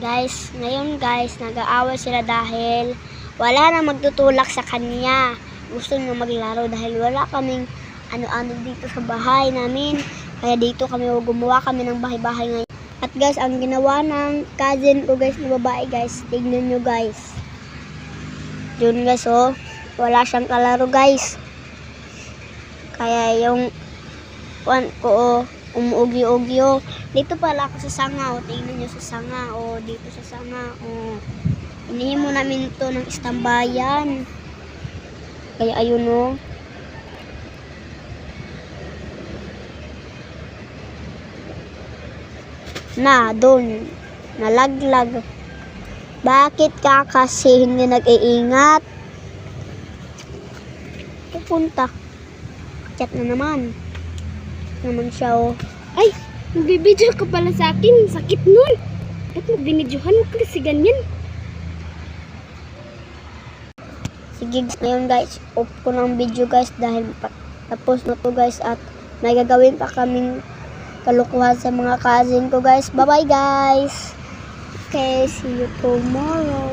Guys, ngayon guys, nag-aaway sila dahil wala na magtutulak sa kanya. Gusto niya maglaro dahil wala kaming ano-ano dito sa bahay namin. Kaya dito kami gumawa kami ng bahay-bahay ngayon. At guys, ang ginawa ng cousin ko guys na babae guys, tignan nyo guys. Yun guys oh, wala siyang kalaro guys. Kaya yung one ko oh, umuugyo-ugyo. Dito pala ako sa sanga, o tingnan nyo sa sanga, o dito sa sanga, o inihimo namin ito ng istambayan. Kaya ayun o. Na, doon, nalaglag. Bakit ka kasi hindi nag-iingat? Pupunta. Chat na naman. Naman siya o. Ay, nagbibideo ka pala sa akin. Sakit nun. Ba't magbinidyohan ka kasi ganyan? Sige ngayon guys, off ko ng video guys dahil tapos na to guys at may gagawin pa kaming kalukuhan sa mga cousin ko guys. Bye bye guys. Okay, see you tomorrow.